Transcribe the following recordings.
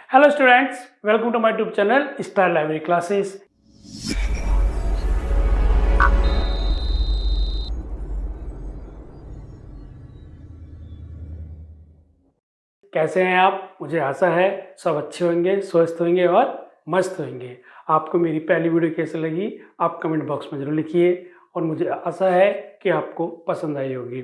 Hello students, welcome to my YouTube channel star library classes. कैसे हैं आप? मुझे आशा है सब अच्छे होंगे, स्वस्थ होंगे और मस्त होंगे। आपको मेरी पहली वीडियो कैसे लगी आप कमेंट बॉक्स में जरूर लिखिए और मुझे आशा है कि आपको पसंद आई होगी।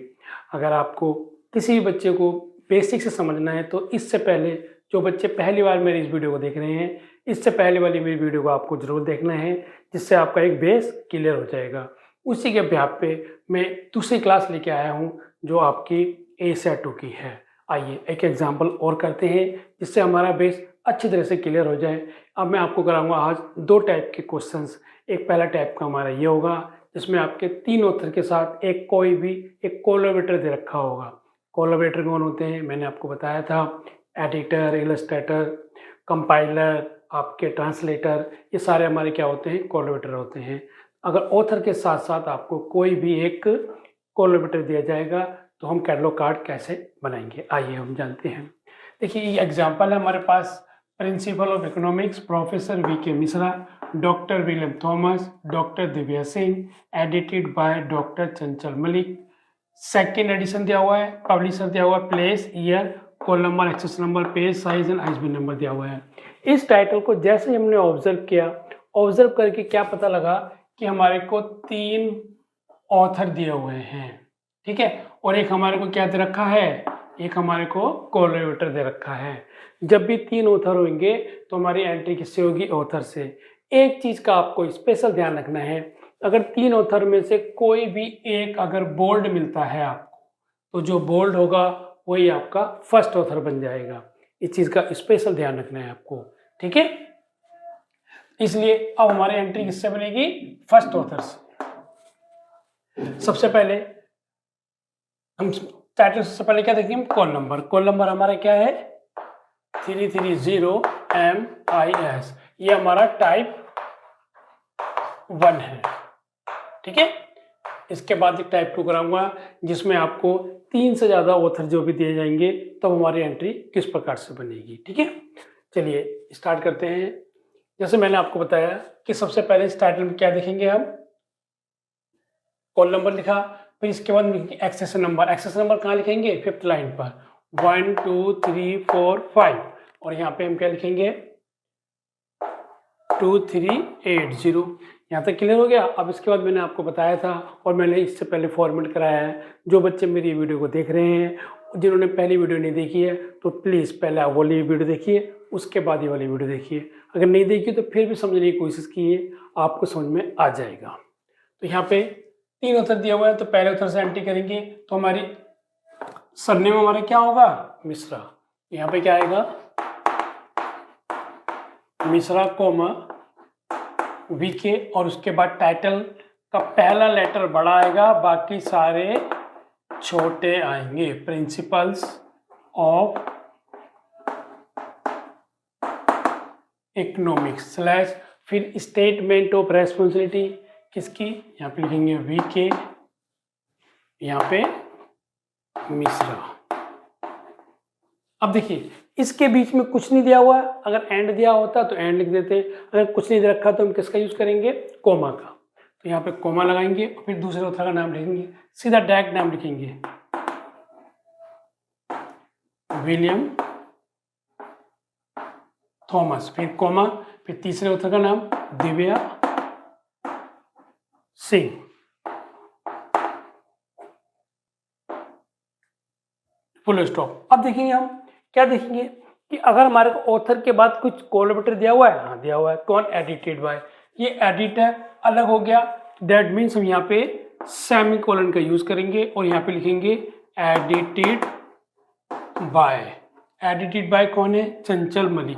अगर आपको किसी भी बच्चे को बेसिक से समझना है तो इससे पहले जो बच्चे पहली बार मेरी इस वीडियो को देख रहे हैं, इससे पहले वाली मेरी वीडियो को आपको जरूर देखना है, जिससे आपका एक बेस क्लियर हो जाएगा। उसी के बेस पे मैं दूसरी क्लास लेके आया हूँ जो आपकी A-SET 2 की है। आइए एक एग्जाम्पल और करते हैं जिससे हमारा बेस अच्छी तरह से क्लियर हो जाए। अब मैं आपको कराऊंगा आज दो टाइप के क्वेश्चंस। एक पहला टाइप का हमारा ये होगा जिसमें आपके तीन ऑथर के साथ एक कोई भी एक कोलैबोरेटर दे रखा होगा। कोलैबोरेटर कौन होते हैं मैंने आपको बताया था, एडिटर, इलस्ट्रेटर, कंपाइलर, आपके ट्रांसलेटर, ये सारे हमारे क्या होते हैं, कोलैबोरेटर होते हैं। अगर ऑथर के साथ साथ आपको कोई भी एक कोलैबोरेटर दिया जाएगा तो हम कैटलॉग कार्ड कैसे बनाएंगे, आइए हम जानते हैं। देखिए ये एग्जांपल है हमारे पास, principle of economics professor V.K. Mishra, doctor William Thomas, doctor Divya Singh, edited by doctor Chanchal Malik. Second edition दिया हुआ है, पब्लिशर दिया हुआ है, place, year, call number, access number, page size and ISBN number दिया हुआ है। इस टाइटल को जैसे ही हमने ऑब्जर्व किया, ऑब्जर्व करके क्या पता लगा कि हमारे को तीन ऑथर दिए हुए हैं, ठीक है, और एक हमारे को क्या दे रखा है, एक हमारे को कोलैबोरेटर दे रखा है। जब भी तीन ऑथर होंगे तो हमारी एंट्री किससे होगी, ऑथर से। एक चीज का आपको स्पेशल ध्यान रखना है, अगर तीन ऑथर में से कोई भी एक अगर बोल्ड मिलता है आपको तो जो बोल्ड होगा वही आपका फर्स्ट ऑथर बन जाएगा। इस चीज का स्पेशल ध्यान रखना है आपको, ठीक है। इसलिए अब हमारी एंट्री किससे बनेगी, फर्स्ट ऑथर से। सबसे पहले हम टाइटल से पहले क्या देखेंगे, कॉल नंबर। कॉल नंबर हमारा क्या है 330 MIS, ये हमारा टाइप 1 है, ठीक है। इसके बाद एक टाइप 2 कराऊंगा जिसमें आपको तीन से ज्यादा ऑथर जो भी दिए जाएंगे तब तो हमारी एंट्री किस प्रकार से बनेगी, ठीक है। चलिए स्टार्ट करते हैं। जैसे मैंने आपको बताया कि सबसे पहले इस टाइटल में क्या देखेंगे, हम कॉल नंबर लिखा, फिर इसके बाद एक्सेस नंबर। एक्सेस नंबर कहाँ लिखेंगे, 5th लाइन पर 1 2 3 4 5, और यहाँ पे हम क्या लिखेंगे 2380। यहाँ तक क्लियर हो गया। अब इसके बाद मैंने आपको बताया था और मैंने इससे पहले फॉर्मेट कराया है। जो बच्चे मेरी वीडियो को देख रहे हैं, जिन्होंने पहली वीडियो नहीं देखी है तो प्लीज़ पहले आप वाली वीडियो देखिए, उसके बाद ये वाली वीडियो देखिए। अगर नहीं देखी तो फिर भी समझने की कोशिश कीजिए, आपको समझ में आ जाएगा। तो यहाँ पे तीन ऑथर दिया हुआ है तो पहले ऑथर से एंट्री करेंगे तो हमारी सरनेम हमारा क्या होगा, मिश्रा। यहाँ पे क्या आएगा, मिश्रा कोमा VK, और उसके बाद टाइटल का पहला लेटर बड़ा आएगा, बाकी सारे छोटे आएंगे। प्रिंसिपल्स ऑफ इकोनॉमिक्स स्लैश, फिर स्टेटमेंट ऑफ रेस्पॉन्सिबिलिटी किसकी, यहाँ पे लिखेंगे VK, यहाँ पे मिश्रा। अब देखिए इसके बीच में कुछ नहीं दिया हुआ है, अगर एंड दिया होता तो एंड लिख देते, अगर कुछ नहीं दे रखा तो हम किसका यूज करेंगे, कोमा का। तो यहाँ पे कोमा लगाएंगे और फिर दूसरे ऑथर का नाम लिखेंगे, सीधा डायरेक्ट नाम लिखेंगे विलियम थॉमस, फिर कोमा, फिर तीसरे ऑथर का नाम दिव्या सिंह। Full stop. अब देखेंगे हम क्या देखेंगे कि अगर हमारे को ऑथर के बाद कुछ कोलैबोरेटर दिया हुआ है, हाँ दिया हुआ है, कौन, एडिटेड बाय, ये एडिटर अलग हो गया, दैट मीन्स हम यहाँ पे सेमीकोलन का यूज करेंगे और यहाँ पे लिखेंगे एडिटेड बाय। एडिटेड बाय कौन है, चंचल मलिक,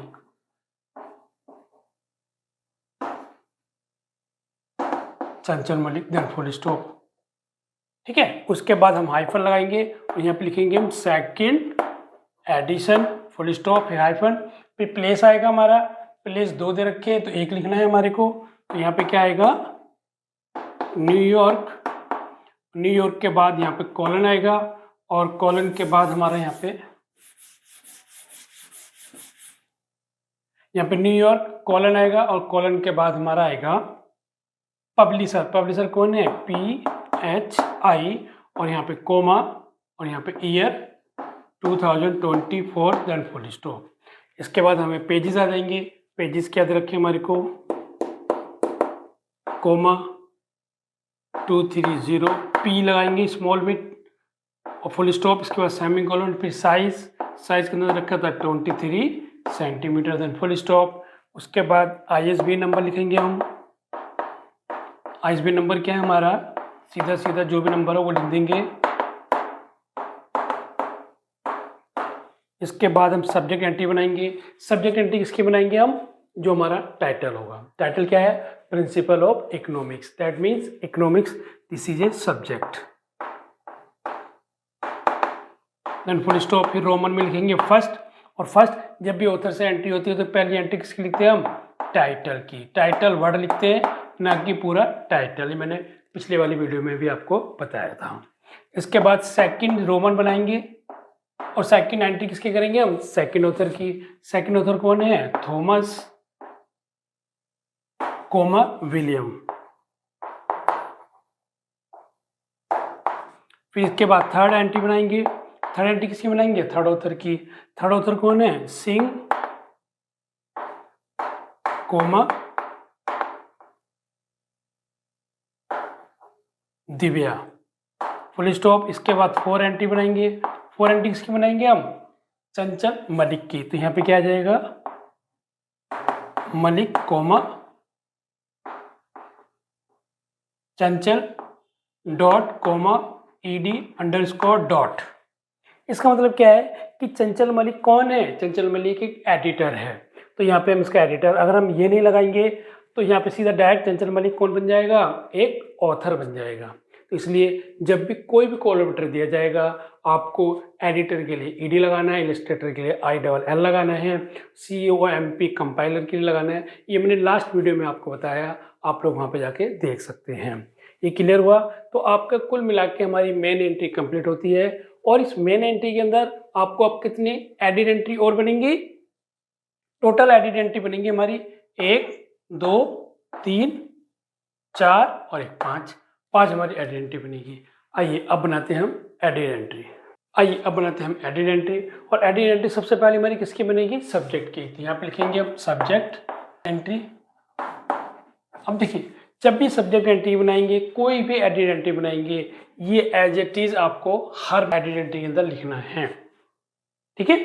चंचल मलिक, देन फुल स्टॉप, ठीक है। उसके बाद हम हाइफन लगाएंगे और यहाँ पे लिखेंगे हम सेकंड एडिशन, फुल स्टॉप, फिर हाइफन, फिर प्लेस आएगा हमारा, प्लेस 2 दे रखे हैं तो 1 लिखना है हमारे को। तो यहाँ पे क्या आएगा, न्यूयॉर्क। न्यूयॉर्क के बाद यहाँ पे कॉलन आएगा और कॉलन के बाद हमारा यहाँ पे यहाँ पे न्यूयॉर्क कॉलन आएगा और कॉलन के बाद हमारा आएगा पब्लिशर। पब्लिशर कौन है? PHI और यहाँ पे कोमा और यहाँ पे ईयर 2024 देन फुल स्टॉप। इसके बाद हमें पेजेस आ जाएंगे। पेजेस क्या दे रखे हमारे को? कोमा 230 P लगाएंगे स्मॉल में और फुल स्टॉप। इसके बाद सेमीकोलन, फिर साइज के अंदर रखा था 23 सेंटीमीटर देन फुल स्टॉप। उसके बाद ISBN नंबर लिखेंगे हम। ISBN नंबर क्या है हमारा? सीधा जो भी नंबर हो वो लिख देंगे। इसके बाद हम सब्जेक्ट एंट्री बनाएंगे। सब्जेक्ट एंट्री किसकी बनाएंगे हम? जो हमारा टाइटल होगा। टाइटल क्या है? Principle of economics. That means economics, this is a subject. Then full stop. फिर रोमन में लिखेंगे फर्स्ट। और फर्स्ट जब भी ऑथर से एंट्री होती है तो पहली एंट्री किसकी लिखते हैं हम? टाइटल की। टाइटल वर्ड लिखते हैं, ना कि पूरा टाइटल। मैंने पिछले वाली वीडियो में भी आपको बताया था। इसके बाद सेकंड रोमन बनाएंगे और सेकंड एंट्री किसकी करेंगे हम? सेकंड ऑथर की। सेकंड ऑथर कौन है? Thomas comma William. फिर इसके बाद थर्ड एंट्री बनाएंगे। थर्ड एंट्री किसकी बनाएंगे? थर्ड ऑथर की। थर्ड ऑथर कौन है? Singh comma Divya, full stop. इसके बाद फोर एंट्री बनाएंगे। फोर एंट्री किसकी बनाएंगे हम? चंचल मलिक की। तो यहाँ पे क्या आ जाएगा? मलिक कोमा चंचल डॉट कोमा ED_डॉट। इसका मतलब क्या है कि चंचल मलिक कौन है? चंचल मलिक एक एडिटर है। तो यहाँ पे हम इसका एडिटर, अगर हम ये नहीं लगाएंगे तो यहाँ पे सीधा डायरेक्ट चंचल मलिक कौन बन जाएगा? एक ऑथर बन जाएगा। तो इसलिए जब भी कोई भी कोलैबोरेटर दिया जाएगा, आपको एडिटर के लिए ED लगाना है, इलस्ट्रेटर के लिए ILL लगाना है, COMP कंपाइलर के लिए लगाना है। ये मैंने लास्ट वीडियो में आपको बताया, आप लोग वहाँ पे जाके देख सकते हैं। ये क्लियर हुआ? तो आपका कुल मिला के हमारी मेन एंट्री कंप्लीट होती है। और इस मेन एंट्री के अंदर आपको अब कितनी एडिट एंट्री और बनेंगी? टोटल एडिट एंट्री बनेंगी हमारी 1 2 3 4 और 1 5। 5 हमारी एडिट एंट्री बनेगी। आइए अब बनाते हैं हम एडिट एंट्री। Edit entry. और एडिट एंट्री सबसे पहले हमारी किसकी बनेगी? सब्जेक्ट की। तो यहाँ पे लिखेंगे हम सब्जेक्ट एंट्री। अब देखिए, जब भी सब्जेक्ट एंट्री बनाएंगे, कोई भी एडिट एंट्री बनाएंगे, ये एज इट इज आपको हर एडिट एंट्री के अंदर लिखना है। ठीक है?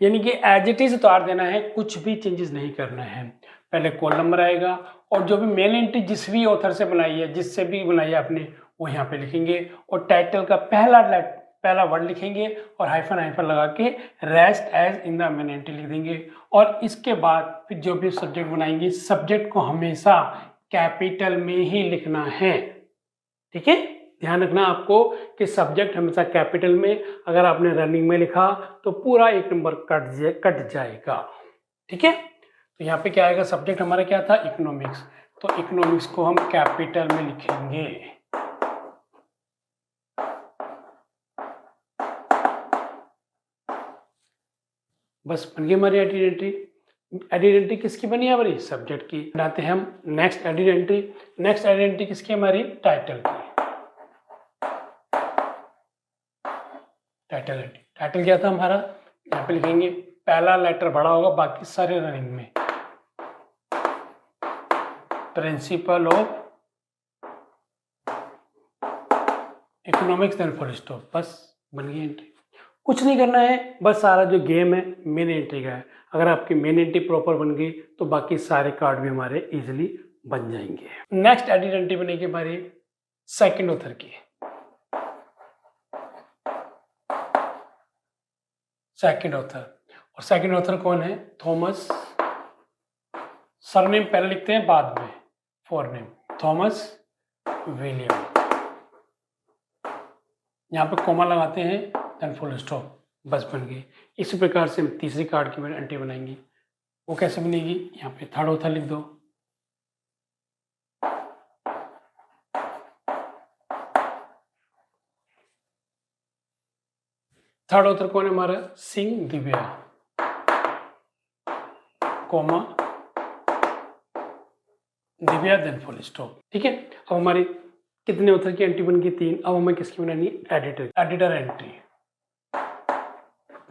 यानी कि एज इट इज उतार देना है, कुछ भी चेंजेस नहीं करना है। पहले कॉल नंबर आएगा और जो भी मेन एंट्री जिस भी ऑथर से बनाई है, जिससे भी बनाई है आपने, वो यहाँ पे लिखेंगे। और टाइटल का पहला वर्ड लिखेंगे और हाइफन लगा के rest as in the main entry लिख देंगे। और इसके बाद फिर जो भी सब्जेक्ट बनाएंगे, सब्जेक्ट को हमेशा कैपिटल में ही लिखना है। ठीक है? ध्यान रखना आपको कि सब्जेक्ट हमेशा कैपिटल में। अगर आपने रनिंग में लिखा तो पूरा 1 नंबर कट जाएगा। ठीक है? तो यहाँ पे क्या आएगा? सब्जेक्ट हमारा क्या था? इकोनॉमिक्स। तो इकोनॉमिक्स को हम कैपिटल में लिखेंगे। बस बन गई हमारी एडिट एंट्री। एडिट एंट्री किसकी बनी है हमारी? सब्जेक्ट की। बनाते हैं हम next edit entry. Next edit entry किसकी? हमारी टाइटल की। Title entry. टाइटल क्या था हमारा? यहाँ पे लिखेंगे, पहला लेटर बड़ा होगा, बाकी सारे रनिंग में। Principle of economics then full stop. बस बन गई एंट्री। कुछ नहीं करना है, बस सारा जो गेम है मेन एंट्री का है। अगर आपकी मेन एंट्री प्रॉपर बन गई तो बाकी सारे कार्ड भी हमारे इजीली बन जाएंगे। नेक्स्ट एडिट एंट्री बनेगी हमारी सेकंड ऑथर की। सेकंड ऑथर, और सेकंड ऑथर कौन है? थॉमस। सरनेम पहले लिखते हैं, बाद में फोरनेम। Thomas William. यहाँ पे कोमा लगाते हैं, देन फुल स्टॉप। बस बन गई। इसी प्रकार से हम तीसरी कार्ड की एंट्री बनाएंगे। वो कैसे बनेगी? यहाँ पे थर्ड ऑथर लिख दो। थर्ड ऑथर कौन है हमारा? Singh Divya. Comma Divya then full stop. ठीक है, अब हमारी कितने ऑथर की एंट्री बन गई? 3। अब हमें किसकी बनानी है? Editor entry.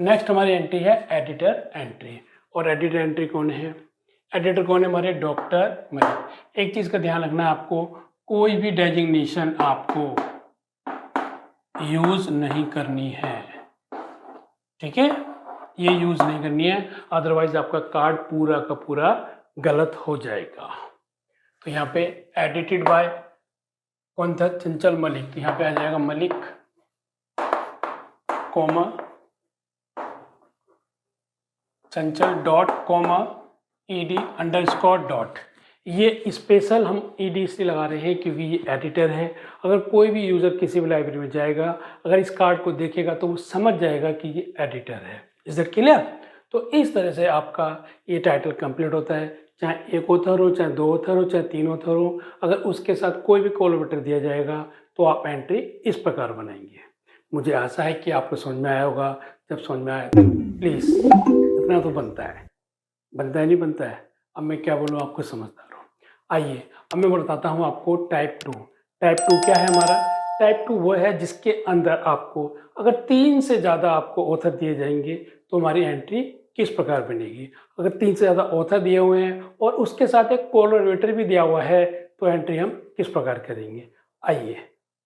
नेक्स्ट हमारी एंट्री है एडिटर एंट्री। और एडिटर एंट्री कौन है? एडिटर कौन है? हमारे डॉक्टर मलिक। एक चीज का ध्यान रखना है आपको, कोई भी डेजिग्नेशन आपको यूज नहीं करनी है। ठीक है, ये यूज नहीं करनी है, अदरवाइज आपका कार्ड पूरा का पूरा गलत हो जाएगा। तो यहाँ पे एडिटेड बाय कौन था? चंचल मलिक। तो यहाँ पे आ जाएगा मलिक कॉमा चंचल dot comma ED underscore dot. ये स्पेशल हम ईडी इसलिए लगा रहे हैं क्योंकि ये एडिटर है। अगर कोई भी यूज़र किसी भी लाइब्रेरी में जाएगा, अगर इस कार्ड को देखेगा तो वो समझ जाएगा कि ये एडिटर है। Is that clear? तो इस तरह से आपका ये टाइटल कंप्लीट होता है, चाहे एक ऑथर हो, चाहे 2 ऑथर हो, चाहे 3 ऑथर हो। अगर उसके साथ कोई भी कोलैबोरेटर दिया जाएगा तो आप एंट्री इस प्रकार बनाएंगे। मुझे आशा है कि आपको समझ में आया होगा। जब समझ में आया तो प्लीज़, इतना तो बनता है, बनता है नहीं बनता है? अब मैं क्या बोलूँ, आपको समझदार हो। आइए अब मैं बताता हूँ आपको टाइप 2। टाइप 2 क्या है हमारा? टाइप 2 वो है जिसके अंदर आपको अगर 3 से ज़्यादा आपको ऑथर दिए जाएंगे तो हमारी एंट्री किस प्रकार बनेगी। अगर 3 से ज़्यादा ऑथर दिए हुए हैं और उसके साथ एक कोलैबोरेटर भी दिया हुआ है तो एंट्री हम किस प्रकार करेंगे। आइए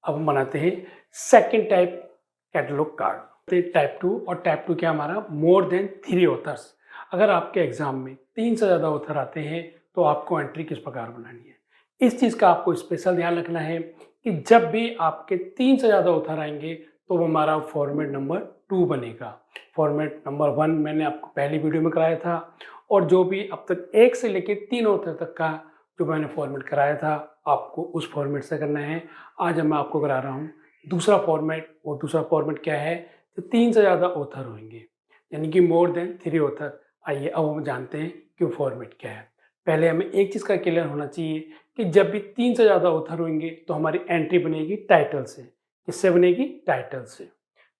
अब हम बनाते हैं second type catalogue card. Type 2 और टाइप 2 क्या हमारा? More than 3 authors. अगर आपके एग्जाम में 3 से ज़्यादा ऑथर आते हैं तो आपको एंट्री किस प्रकार बनानी है। इस चीज़ का आपको स्पेशल ध्यान रखना है कि जब भी आपके 3 से ज़्यादा ऑथर आएंगे तो वो हमारा फॉर्मेट नंबर 2 बनेगा। फॉर्मेट नंबर 1 मैंने आपको पहली वीडियो में कराया था, और जो भी अब तक 1 से लेकर 3 ऑथर तक का जो मैंने फॉर्मेट कराया था आपको उस फॉर्मेट से करना है। आज मैं आपको करा रहा हूँ दूसरा फॉर्मेट। और दूसरा फॉर्मेट क्या है? तो 3 से ज़्यादा ऑथर होंगे, यानी कि मोर देन 3 ऑथर। आइए अब हम जानते हैं कि फॉर्मेट क्या है। पहले हमें एक चीज़ का क्लियर होना चाहिए कि जब भी 3 से ज़्यादा ऑथर होंगे तो हमारी एंट्री बनेगी टाइटल से। किससे बनेगी? टाइटल से।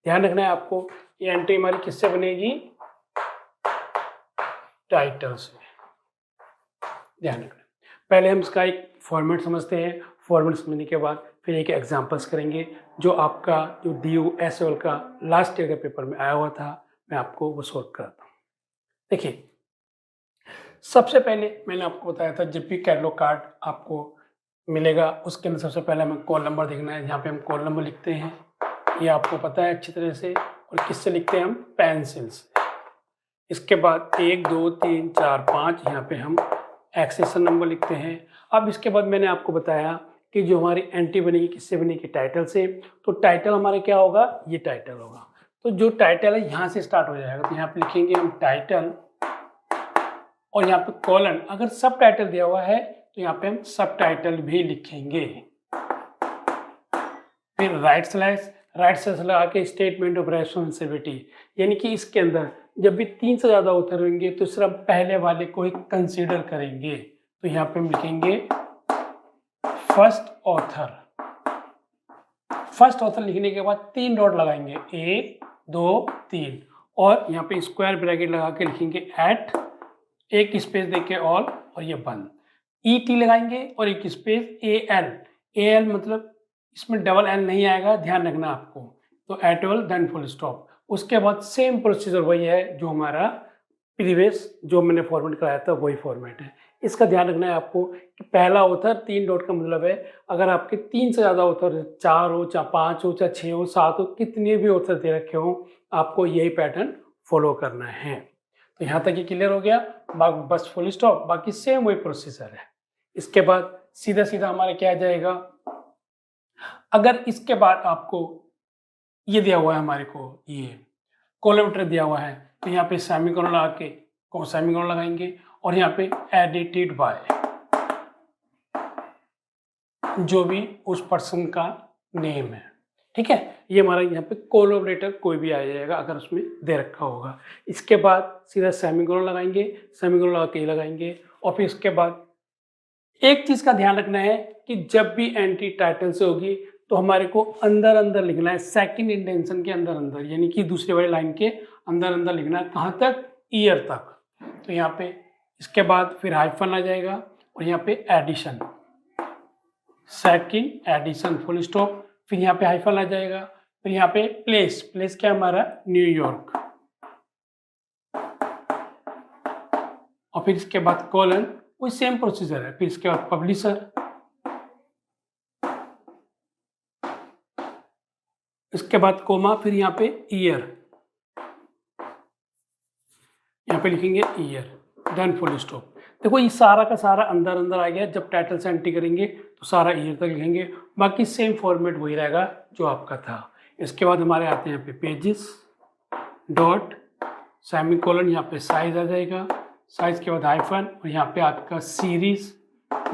ध्यान रखना है आपको, ये एंट्री हमारी किससे बनेगी? टाइटल से। ध्यान रखना। पहले हम इसका एक फॉर्मेट समझते हैं। फॉर्मेट समझने के बाद फिर एक एग्जांपल्स करेंगे जो आपका जो DU SOL का लास्ट ईयर के पेपर में आया हुआ था, मैं आपको वो सॉल्व कराता हूँ। देखिए, सबसे पहले मैंने आपको बताया था जब भी कैटलॉग कार्ड आपको मिलेगा उसके अंदर सबसे पहले हमें कॉल नंबर देखना है। यहाँ पे हम कॉल नंबर लिखते हैं, ये आपको पता है अच्छी तरह से। और किससे लिखते हैं हम? पेंसिल से। इसके बाद 1 2 3 4 5 यहाँ पे हम एक्सेशन नंबर लिखते हैं। अब इसके बाद मैंने आपको बताया कि जो हमारी एंट्री बनेगी किससे बनेगी? टाइटल से। तो टाइटल हमारा क्या होगा? ये टाइटल होगा। तो जो टाइटल है यहाँ से स्टार्ट हो जाएगा, तो यहाँ पे लिखेंगे हम टाइटल, और यहाँ पे कॉलन। अगर सब टाइटल दिया हुआ है तो यहाँ पे हम सब टाइटल भी लिखेंगे। फिर राइट स्लैश लगा के स्टेटमेंट ऑफ रेस्पॉन्सिबिलिटी, यानी कि इसके अंदर जब भी 3 से ज़्यादा ऑथर होंगे तो सिर्फ पहले वाले को ही कंसीडर करेंगे। तो यहाँ पे हम लिखेंगे फर्स्ट ऑथर। फर्स्ट ऑथर लिखने के बाद 3 डॉट लगाएंगे, 1 2 3, और यहाँ पे स्क्वायर ब्रैकेट लगा के लिखेंगे एट, एक स्पेस देके ऑल, और ये बंद। ET लगाएंगे और एक स्पेस AL मतलब इसमें डबल L नहीं आएगा, ध्यान रखना आपको। तो et al then full stop. उसके बाद सेम प्रोसीजर वही है जो हमारा प्रीवियस जो मैंने फॉर्मेट कराया था वही फॉर्मेट है। इसका ध्यान रखना है आपको कि पहला ऑथर 3 डॉट का मतलब है अगर आपके 3 से ज़्यादा ऑथर 4 हो, चाहे 5 हो, चाहे 6 हो, 7 हो, कितने भी ऑथर दे रखे हो, आपको यही पैटर्न फॉलो करना है। तो यहाँ तक ये क्लियर हो गया, बस फुल स्टॉप। बाकी सेम वही प्रोसीजर है। इसके बाद सीधा सीधा हमारा क्या आ जाएगा? अगर इसके बाद आपको ये दिया हुआ है, हमारे को ये कोलैबोरेटर दिया हुआ है, तो यहाँ पे सेमीकोलन लगा के सेमीकोलन लगाएंगे, और यहाँ पे एडिटेड बाय जो भी उस पर्सन का नेम है। ठीक है, ये हमारा यहाँ पे कोलैबोरेटर कोई भी आ जाएगा अगर उसमें दे रखा होगा। इसके बाद सीधा सेमीकोलन लगाएंगे, सेमीकोलन लगा के लगाएंगे, और फिर इसके बाद एक चीज का ध्यान रखना है कि जब भी एंट्री टाइटल से होगी तो हमारे को अंदर अंदर लिखना है, सेकंड इंटेंशन के अंदर अंदर, यानी कि दूसरी वाली लाइन के अंदर अंदर लिखना है। कहाँ तक? ईयर तक। तो यहाँ पे इसके बाद फिर हाइफन आ जाएगा और यहाँ पे edition, second edition full stop, फिर यहाँ पे हाइफन आ जाएगा, फिर यहाँ पे प्लेस, प्लेस क्या हमारा न्यूयॉर्क, और फिर इसके बाद कॉलन, वही सेम प्रोसीजर है। फिर इसके बाद पब्लिशर, इसके बाद कोमा, फिर यहाँ पे ईयर, यहाँ पे लिखेंगे ईयर, देन फुल स्टॉप। देखो ये सारा का सारा अंदर अंदर आ गया। जब टाइटल से एंट्री करेंगे तो सारा ईयर तक लिखेंगे, बाकी सेम फॉर्मेट वही रहेगा जो आपका था। इसके बाद हमारे आते हैं यहाँ पे पेजेस, डॉट, सेमीकोलन, यहाँ पे साइज आ जाएगा, साइज के बाद हाइफन, और यहाँ पे आपका सीरीज।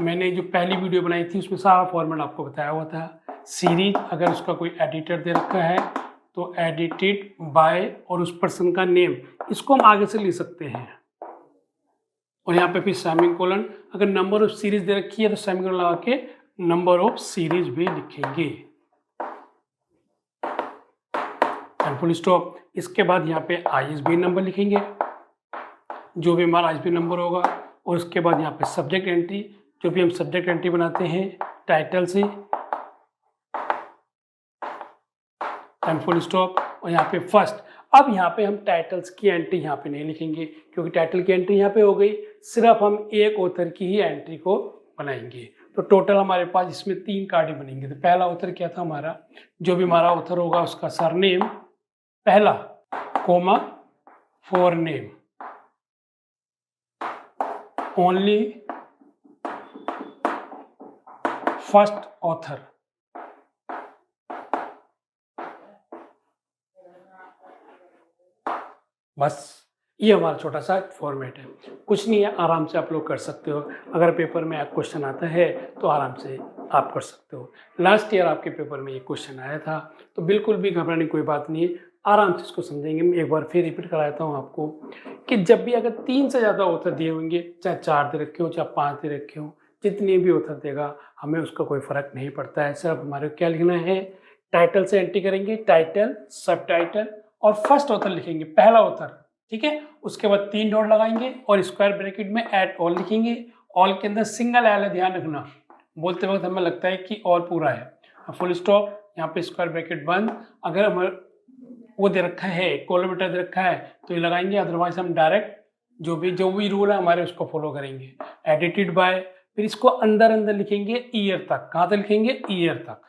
मैंने जो पहली वीडियो बनाई थी उसमें सारा फॉर्मेट आपको बताया हुआ था। सीरीज, अगर उसका कोई एडिटर दे रखा है तो एडिटेड बाय और उस पर्सन का नेम, इसको हम आगे से लिख सकते हैं। और यहाँ पे फिर सेमीकोलन, अगर नंबर ऑफ सीरीज दे रखी है तो सेमीकोलन लगा के नंबर ऑफ सीरीज भी लिखेंगे, फुल स्टॉप। इसके बाद यहाँ पे आईएसबी नंबर लिखेंगे, जो भी हमारा आईएसबी नंबर होगा, और उसके बाद यहाँ पे सब्जेक्ट एंट्री, जो भी हम सब्जेक्ट एंट्री बनाते हैं टाइटल से, फुल स्टॉप। और यहाँ पे फर्स्ट, अब यहाँ पे हम टाइटल्स की एंट्री यहाँ पे नहीं लिखेंगे क्योंकि टाइटल की एंट्री यहाँ पे हो गई, सिर्फ हम एक ऑथर की ही एंट्री को बनाएंगे। तो टोटल हमारे पास इसमें 3 कार्ड बनेंगे। तो पहला ऑथर क्या था हमारा, जो भी हमारा ऑथर होगा उसका सरनेम पहला, comma, forename, only first author, बस ये हमारा छोटा सा फॉर्मेट है। कुछ नहीं है, आराम से आप लोग कर सकते हो। अगर पेपर में क्वेश्चन आता है तो आराम से आप कर सकते हो। लास्ट ईयर आपके पेपर में ये क्वेश्चन आया था, तो बिल्कुल भी घबराने की कोई बात नहीं है, आराम से इसको समझेंगे। मैं एक बार फिर रिपीट कराता हूँ आपको कि जब भी अगर 3 से ज़्यादा ऑथर दिए होंगे, चाहे 4 दे रखे हो चाहे 5 दे रखे हो, जितने भी ऑथर देगा हमें उसका कोई फ़र्क नहीं पड़ता है। सिर्फ हमारे क्या लिखना है, टाइटल से एंट्री करेंगे, टाइटल, सब टाइटल और फर्स्ट ऑथर लिखेंगे, पहला ऑथर, ठीक है। उसके बाद 3 डॉट लगाएंगे और स्क्वायर ब्रैकेट में एट ऑल लिखेंगे। ऑल के अंदर सिंगल एल है, ध्यान रखना, बोलते वक्त हमें लगता है कि ऑल पूरा है। फुल स्टॉप, यहाँ पे स्क्वायर ब्रैकेट बंद। अगर हमें वो दे रखा है, किलोमीटर दे रखा है तो ये लगाएंगे, अदरवाइज हम डायरेक्ट जो भी रूल है हमारे उसको फॉलो करेंगे। एडिटेड बाय, फिर इसको अंदर अंदर लिखेंगे ईयर तक, कहाँ तक लिखेंगे, ईयर तक,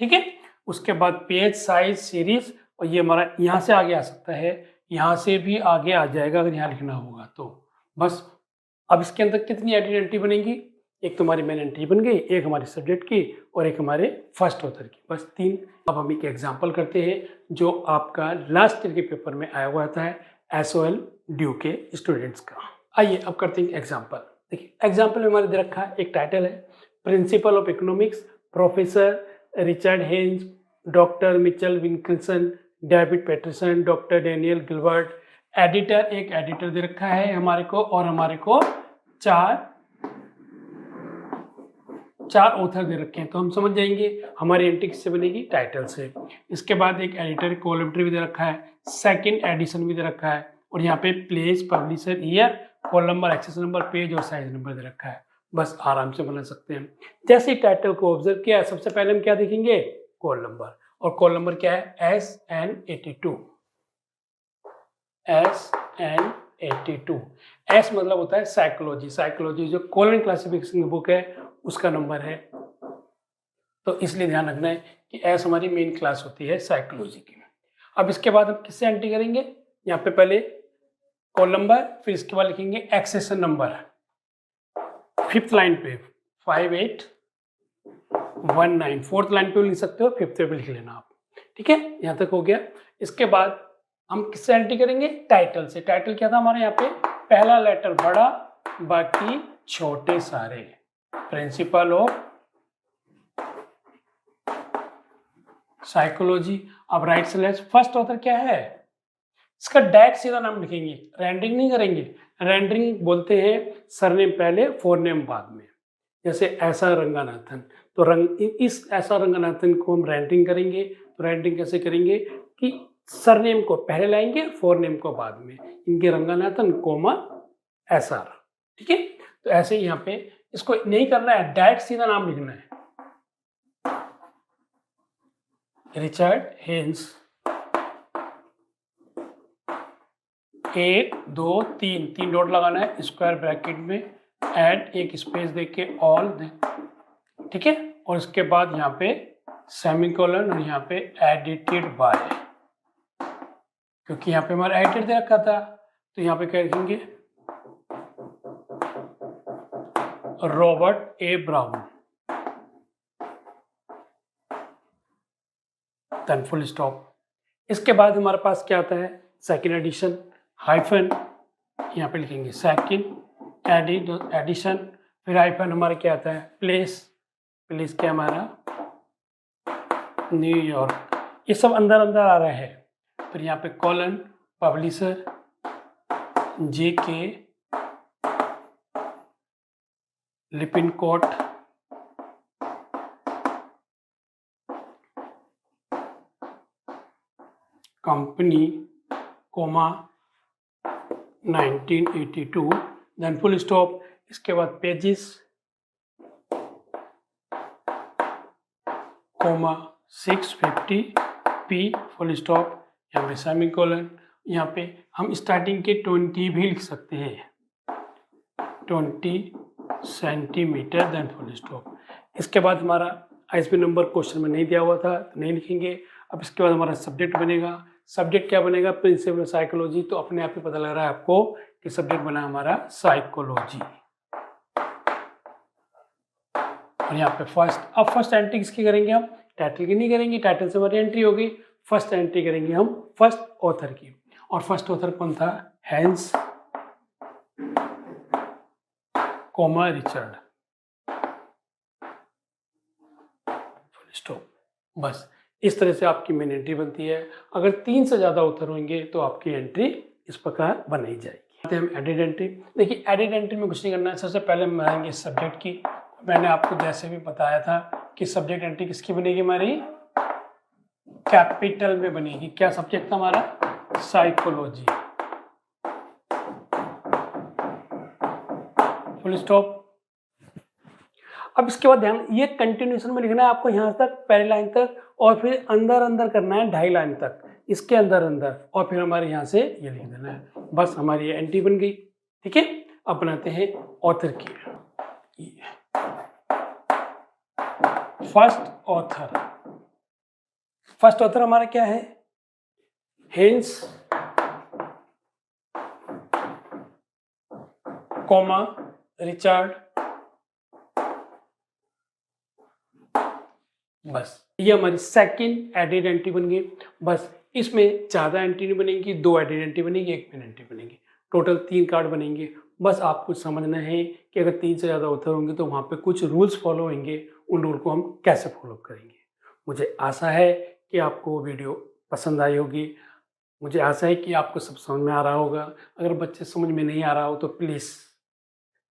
ठीक है। उसके बाद पेज, साइज, सीरीज, और ये हमारा यहाँ से आगे आ सकता है, यहाँ से भी आगे आ जाएगा अगर यहाँ लिखना होगा तो। बस अब इसके अंदर कितनी एंट्री बनेगी, एक तो हमारी मेन एंट्री बन गई, एक हमारे सब्जेक्ट की और एक हमारे फर्स्ट ऑथर की, बस 3। अब हम एक एग्जांपल करते हैं जो आपका लास्ट ईयर के पेपर में आया हुआ था SOL ड्यू के स्टूडेंट्स का। आइए अब करते हैं एग्जाम्पल। देखिए एग्जाम्पल में हमारे दे रखा है, एक टाइटल है principle of economics, professor Richard Heinz, doctor Mitchell Wilkinson, David Patterson, doctor Daniel Gilbert. Editor, एक एडिटर दे रखा है हमारे को, और हमारे को चार ऑथर दे रखे हैं, तो हम समझ जाएंगे हमारी एंट्री किससे बनेगी, टाइटल से। इसके बाद एक एडिटर कोलैबोरेटर भी दे रखा है, सेकंड एडिशन भी दे रखा है, और यहाँ पे place, publisher, year, call number, access number, page और साइज नंबर दे रखा है। बस आराम से बना सकते हैं। जैसे टाइटल को ऑब्जर्व किया, सबसे पहले हम क्या देखेंगे, कॉल नंबर, और कॉल नंबर क्या है, SN82। SN82, एस मतलब होता है साइकोलॉजी, साइकोलॉजी जो कॉलन क्लासिफिकेशन की बुक है उसका नंबर है, तो इसलिए ध्यान रखना है कि एस हमारी मेन क्लास होती है साइकोलॉजी की। अब इसके बाद हम किससे एंट्री करेंगे, यहाँ पे पहले कॉल नंबर, फिर इसके बाद लिखेंगे एक्सेशन नंबर, 5th लाइन पे 5819, 4th लाइन पे भी लिख सकते हो, 5th पे भी लिख लेना आप, ठीक है। यहाँ तक हो गया। इसके बाद हम किससे एंट्री करेंगे, टाइटल से। टाइटल क्या था हमारे यहाँ पे, पहला लेटर बड़ा बाकी छोटे सारे, प्रिंसिपल ऑफ साइकोलॉजी। अब राइट स्लैश फर्स्ट ऑथर क्या है, इसका डायरेक्ट सीधा नाम लिखेंगे, रेंडरिंग नहीं करेंगे। रेंडरिंग बोलते हैं सरनेम पहले फोरनेम बाद में, जैसे ऐसा रंगानाथन, तो इस ऐसा रंगानाथन को हम रेंडरिंग करेंगे। तो रेंडरिंग कैसे करेंगे कि सरनेम को पहले लाएंगे, फोरनेम को बाद में, इनके रंगानाथन कोमा SR, ठीक है। तो ऐसे ही यहाँ पे इसको नहीं करना है, डायरेक्ट सीधा नाम लिखना है, रिचर्ड हेन्स। 1 2 3 3 डॉट लगाना है स्क्वायर ब्रैकेट में, ऐड एक स्पेस देके ऑल, ठीक है। और इसके बाद यहाँ पे सेमीकोलन और यहाँ पे एडिटेड बाय, क्योंकि यहाँ पे हमारा एडिटेड दे रखा था, तो यहाँ पे क्या लिखेंगे, Robert A Brown, then full stop. इसके बाद हमारे पास क्या आता है, सेकंड एडिशन, हाइफन, यहाँ पे लिखेंगे सेकंड एडिशन, फिर हाइफन हमारा क्या आता है, प्लेस, प्लेस क्या हमारा न्यूयॉर्क, ये सब अंदर अंदर आ रहा है। फिर यहाँ पे colon, publisher JK Lippincott, company, comma 1982, then full stop. इसके बाद pages, comma 650 P, full stop, यहाँ पे सेमीकोलन, यहाँ पे हम स्टार्टिंग के 20 भी लिख सकते हैं, 20 सेंटीमीटर, देन फुल स्टॉप। इसके बाद हमारा ISB नंबर क्वेश्चन में नहीं दिया हुआ था तो नहीं लिखेंगे। अब इसके बाद हमारा सब्जेक्ट बनेगा, सब्जेक्ट क्या बनेगा, प्रिंसिपल साइकोलॉजी, तो अपने आप ही पता लग रहा है आपको कि सब्जेक्ट बना हमारा साइकोलॉजी। और यहाँ पे अब फर्स्ट एंट्री किसकी करेंगे हम, टाइटल की नहीं करेंगे, टाइटल से हमारी एंट्री होगी, फर्स्ट एंट्री करेंगे हम फर्स्ट ऑथर की। और फर्स्ट ऑथर कौन था, Heinz comma Richard, full stop. बस इस तरह से आपकी मेन एंट्री बनती है। अगर 3 से ज़्यादा ऑथर होंगे तो आपकी एंट्री इस प्रकार बनाई जाएगी। हम एडिट एंट्री, देखिए एडिट एंट्री में कुछ नहीं करना है। सबसे पहले हम बनाएंगे सब्जेक्ट की। मैंने आपको जैसे भी बताया था कि सब्जेक्ट एंट्री किसकी बनेगी, हमारी कैपिटल में बनेगी। क्या सब्जेक्ट था हमारा, साइकोलॉजी, फुल स्टॉप। अब इसके बाद ध्यान, ये कंटिन्यूएशन में लिखना है आपको यहाँ तक, पहली लाइन तक, और फिर अंदर अंदर करना है 2.5 लाइन तक, इसके अंदर अंदर, और फिर हमारे यहाँ से ये लिख देना है। बस हमारी ये एंट्री बन गई, ठीक है। अब बनाते हैं ऑथर की। फर्स्ट ऑथर, फर्स्ट ऑथर हमारा क्या है, हेंस कोमा रिचर्ड। बस ये हमारी सेकंड एडिड एंट्री बन गई। बस इसमें ज़्यादा एंट्री नहीं बनेगी, 2 एडिड एंट्री बनेगी, 1 मेन एंट्री बनेगी, टोटल 3 कार्ड बनेंगे। बस आपको समझना है कि अगर 3 से ज़्यादा ऑथर होंगे तो वहाँ पे कुछ रूल्स फॉलो होंगे, उन रूल को हम कैसे फॉलो करेंगे। मुझे आशा है कि आपको वीडियो पसंद आई होगी, मुझे आशा है कि आपको सब समझ में आ रहा होगा। अगर बच्चे समझ में नहीं आ रहा हो तो प्लीज़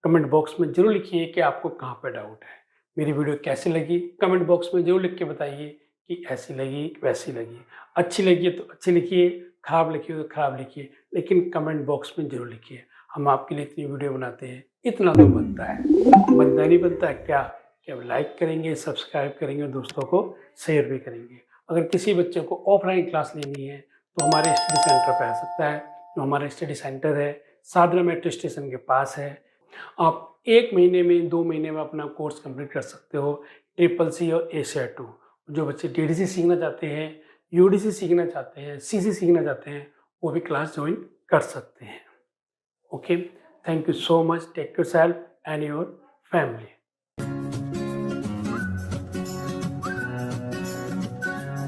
कमेंट बॉक्स में ज़रूर लिखिए कि आपको कहाँ पे डाउट है। मेरी वीडियो कैसी लगी कमेंट बॉक्स में ज़रूर लिख के बताइए कि ऐसी लगी वैसी लगी। अच्छी लगी है तो अच्छी लिखिए, खराब लिखी हो तो खराब लिखिए, लेकिन कमेंट बॉक्स में ज़रूर लिखिए। हम आपके लिए इतनी वीडियो बनाते हैं, इतना तो बनता है, बनता नहीं बनता है क्या कि आप लाइक करेंगे, सब्सक्राइब करेंगे और दोस्तों को शेयर भी करेंगे। अगर किसी बच्चे को ऑफलाइन क्लास लेनी है तो हमारे स्टडी सेंटर पर आ सकता है। जो हमारा स्टडी सेंटर है सादरा मेट्रो स्टेशन के पास है। आप 1 महीने में 2 महीने में अपना कोर्स कंप्लीट कर सकते हो, CCC और एशिया 2। जो बच्चे DDC सीखना चाहते हैं, UDC सीखना चाहते हैं, CC सीखना चाहते हैं, वो भी क्लास ज्वाइन कर सकते हैं। Okay, thank you so much, take yourself and your family.